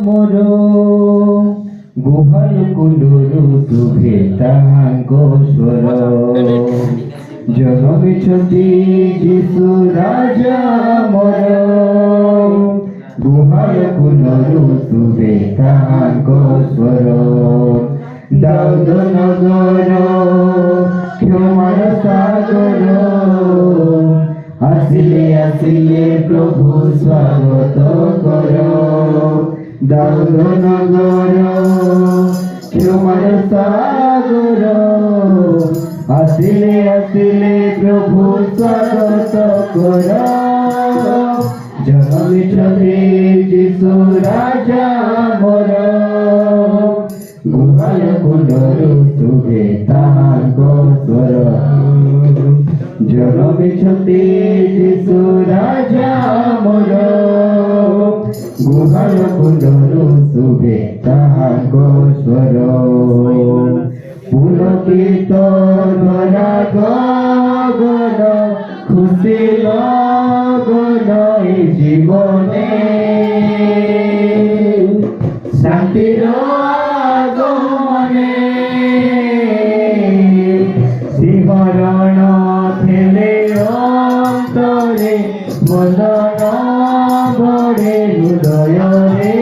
মোর গুহল কুলুরু শুভে তাহাঙ্ক স্বর জনমিছতি যিশু রাজা মোর গুহল কুলুরু শুভে তাহাঙ্ক স্বর দাউদ নগর ক্ষমার সাগর আসিলে আসিলে প্রভু স্বাগত কর দাউদ নগর ক্ষমার সাগর আসিলে আসিলে প্রভু স্বাগত কর জনমিছতে যিশু রাজা মোর গুহল কুলুরু শুভে তাহাঙ্ক স্বর জনমিছতে যিশু রাজা মোর গুহল কুলুরু শুভে তাহাঙ্ক স্বর পুলকিত ধরা গগন খুশি লগন এই জীবনে শান্তির আগমনে শিহরণ খেলে অন্তরে মদন ভরে হৃদয়রে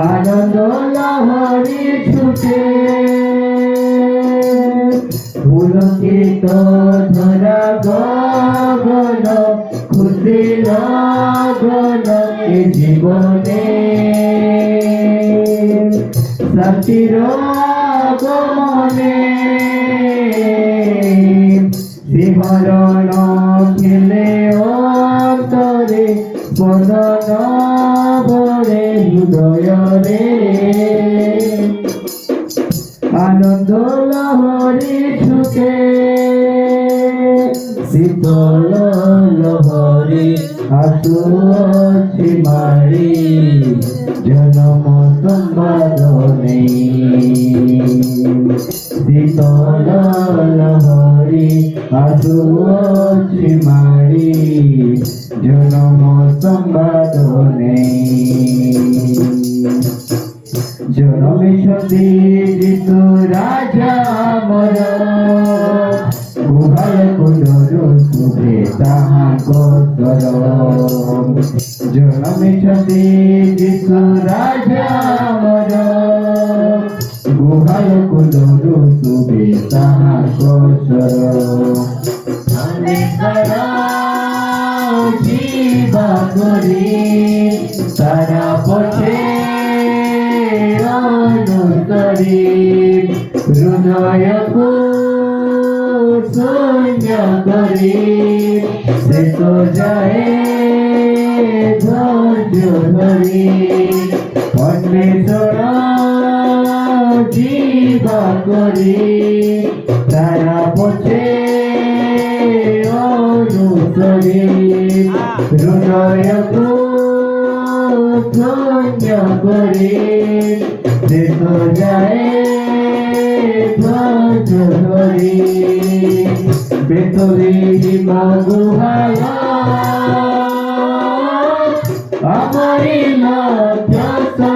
আনন্দ লহরী ছুটে পুলকিত ধরা গগন খুশি লগন এ জীবনে শান্তির আগমনে শিহরণ খেলে অন্তরে মদন ভরে হৃদয়রে আনন্দ লহরী ছুটে শীতল লহরী আসুছি মারি জনম সংবাদ নেই শীতল লহরী আসুছি মারি জনম সংবাদ নেই জনমিছতি যিশু রাজা মোর গুহল কুলুরু শুভে তাহাঙ্ক স্বর জনমিছতি যিশু রাজা মোর গুহল কুলুরু শুভে তাহাঙ্ক স্বর জীবা করি তারা পথে অনুকরি হৃদয়কু শূন্য করি শেষ যায় ধৈর্য ধরি অন্বেষণ জীবা করি তারা পথে অনুসরি হৃদয়কু ধন্য করি শেষ যায় ধৈর্য ধরি ভেতরে গুহায় আমারি লক্ষ্য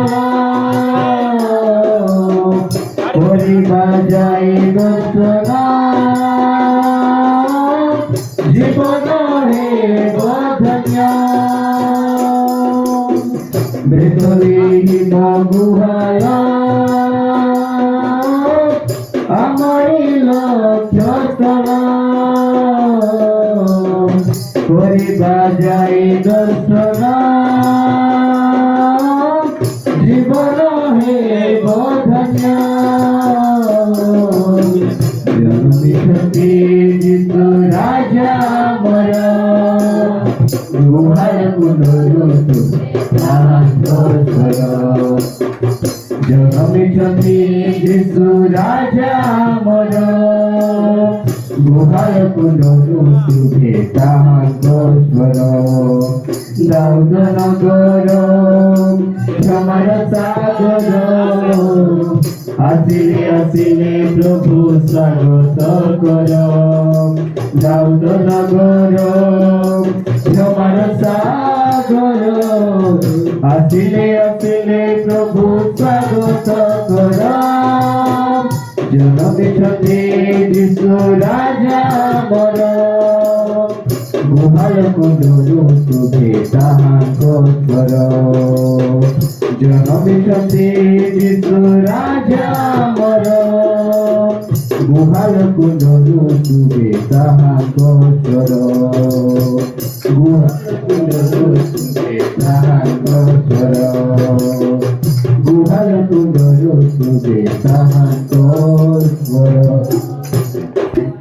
করিবা যায় দর্শনা জীবন হে বধন্য ভেতরে গুহায় আমারি লক্ষ্য করিবা যায় দর্শন জীবন হে বধন্য জনমিছতি যিশু রাজা মোর গুহল কুলুরু তাহাঙ্ক স্বর জনমিছতি যিশু রাজা মোর গুহল কুলুরু শুভে তাহাঙ্ক স্বর দাউদ নগর ক্ষমার সাগর আসিলে আসিলে প্রভু স্বাগত কর দাউদ নগর ক্ষমার সাগর ଆସିଲେ ଆସିଲେ ପ୍ରଭୁ ସ୍ୱାଗତ କର ଜନମିଛନ୍ତି ଯୀଶୁ ରାଜା ଆମର ଗୁହାଳ କୁଣ୍ଡରୁ ଶୁଭେ ତାହାଙ୍କ ସ୍ୱର ଜନମିଛନ୍ତି ଯୀଶୁ ରାଜା ଆମର ଗୁହାଳ କୁଣ୍ଡରୁ ଶୁଭେ ତାହାଙ୍କ ସ୍ୱର ଗୁହାଳ କୁଣ୍ଡରୁ ଶୁଭେ ତାହାଙ୍କ ସ୍ୱର ଗୁହାଳ କୁଣ୍ଡରୁ ଶୁଭେ ତାହାଙ୍କ